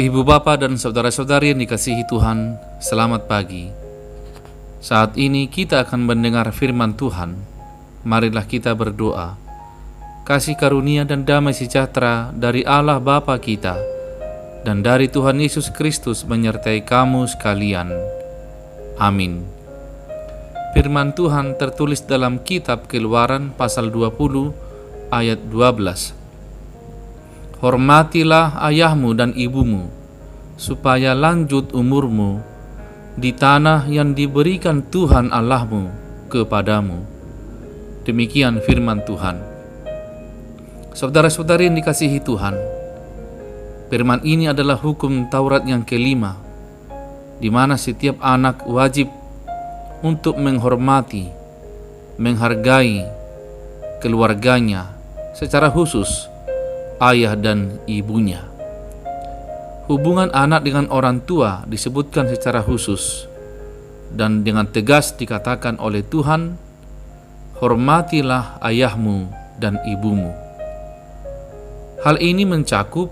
Ibu bapa dan saudara-saudari yang dikasihi Tuhan, selamat pagi. Saat ini kita akan mendengar firman Tuhan. Marilah kita berdoa. Kasih karunia dan damai sejahtera dari Allah Bapa kita dan dari Tuhan Yesus Kristus menyertai kamu sekalian. Amin. Firman Tuhan tertulis dalam kitab Keluaran pasal 20 ayat 12. Hormatilah ayahmu dan ibumu, supaya lanjut umurmu di tanah yang diberikan Tuhan Allahmu kepadamu. Demikian firman Tuhan. Saudara-saudari yang dikasihi Tuhan, firman ini adalah hukum Taurat yang kelima, di mana setiap anak wajib untuk menghormati, menghargai keluarganya, secara khusus ayah dan ibunya. Hubungan anak dengan orang tua disebutkan secara khusus dan dengan tegas dikatakan oleh Tuhan, hormatilah ayahmu dan ibumu. Hal ini mencakup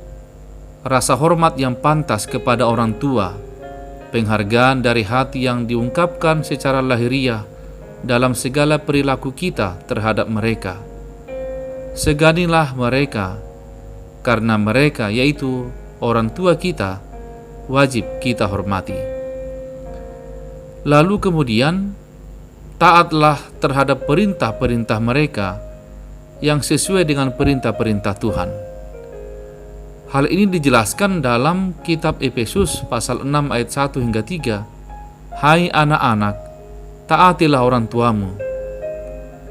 rasa hormat yang pantas kepada orang tua, penghargaan dari hati yang diungkapkan secara lahiriah dalam segala perilaku kita terhadap mereka. Seganilah mereka, karena mereka, yaitu orang tua kita, wajib kita hormati. Lalu kemudian, taatlah terhadap perintah-perintah mereka yang sesuai dengan perintah-perintah Tuhan. Hal ini dijelaskan dalam kitab Efesus pasal 6 ayat 1 hingga 3. Hai anak-anak, taatilah orang tuamu.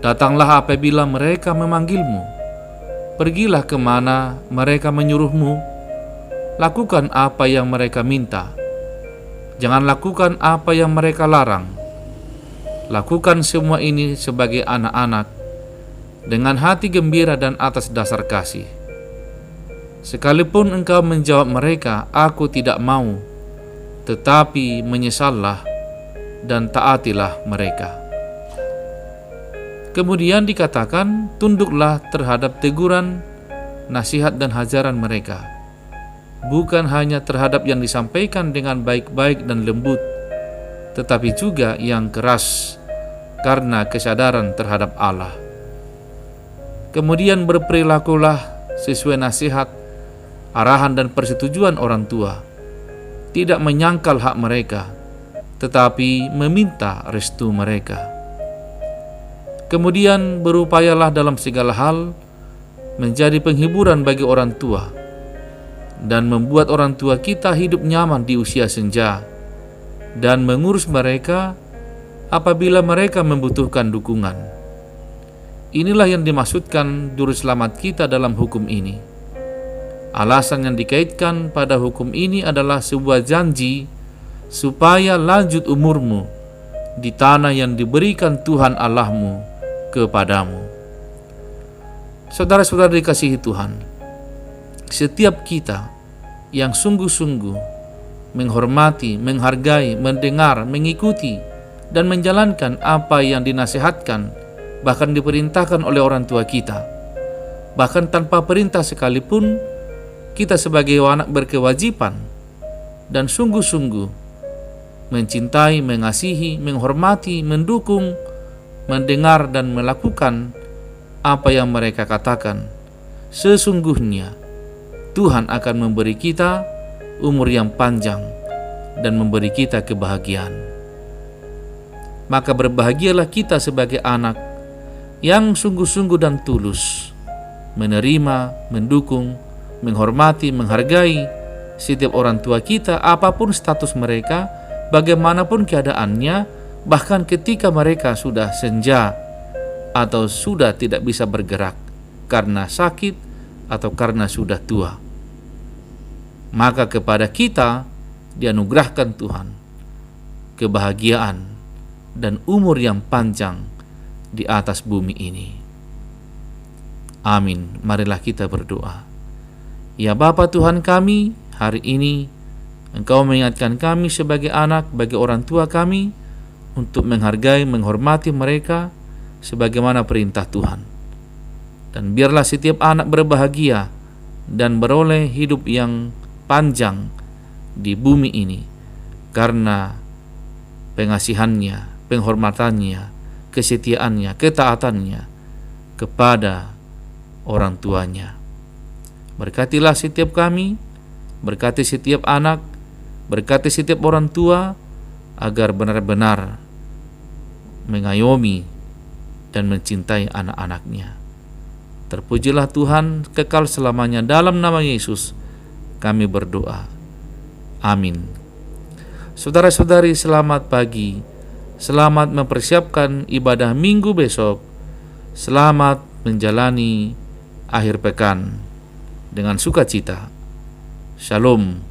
Datanglah apabila mereka memanggilmu. Pergilah kemana mereka menyuruhmu. Lakukan apa yang mereka minta. Jangan lakukan apa yang mereka larang. Lakukan semua ini sebagai anak-anak, dengan hati gembira dan atas dasar kasih. Sekalipun engkau menjawab mereka, aku tidak mau, tetapi menyesallah dan taatilah mereka. Kemudian dikatakan, tunduklah terhadap teguran, nasihat dan hajaran mereka, bukan hanya terhadap yang disampaikan dengan baik-baik dan lembut, tetapi juga yang keras, karena kesadaran terhadap Allah. Kemudian berperilakulah sesuai nasihat, arahan dan persetujuan orang tua, tidak menyangkal hak mereka, tetapi meminta restu mereka. Kemudian berupayalah dalam segala hal menjadi penghiburan bagi orang tua dan membuat orang tua kita hidup nyaman di usia senja dan mengurus mereka apabila mereka membutuhkan dukungan. Inilah yang dimaksudkan juru selamat kita dalam hukum ini. Alasan yang dikaitkan pada hukum ini adalah sebuah janji supaya lanjut umurmu di tanah yang diberikan Tuhan Allahmu kepadamu. Saudara-saudara dikasihi Tuhan, setiap kita yang sungguh-sungguh menghormati, menghargai, mendengar, mengikuti, dan menjalankan apa yang dinasihatkan, bahkan diperintahkan oleh orang tua kita, bahkan tanpa perintah sekalipun, kita sebagai anak berkewajiban dan sungguh-sungguh mencintai, mengasihi, menghormati, mendukung, mendengar dan melakukan apa yang mereka katakan. Sesungguhnya Tuhan akan memberi kita umur yang panjang dan memberi kita kebahagiaan. Maka berbahagialah kita sebagai anak yang sungguh-sungguh dan tulus menerima, mendukung, menghormati, menghargai setiap orang tua kita, apapun status mereka, bagaimanapun keadaannya, bahkan ketika mereka sudah senja atau sudah tidak bisa bergerak karena sakit atau karena sudah tua. Maka kepada kita dianugerahkan Tuhan kebahagiaan dan umur yang panjang di atas bumi ini. Amin. Marilah kita berdoa. Ya Bapa Tuhan kami, hari ini Engkau mengingatkan kami sebagai anak, bagi orang tua kami, untuk menghargai, menghormati mereka sebagaimana perintah Tuhan. Dan biarlah setiap anak berbahagia dan beroleh hidup yang panjang di bumi ini karena pengasihannya, penghormatannya, kesetiaannya, ketaatannya kepada orang tuanya. Berkatilah setiap kami, berkati setiap anak, berkati setiap orang tua, agar benar-benar mengayomi dan mencintai anak-anaknya. Terpujilah Tuhan kekal selamanya. Dalam nama Yesus kami berdoa. Amin. Saudara-saudari, selamat pagi. Selamat mempersiapkan ibadah minggu besok. Selamat menjalani akhir pekan dengan sukacita. Shalom.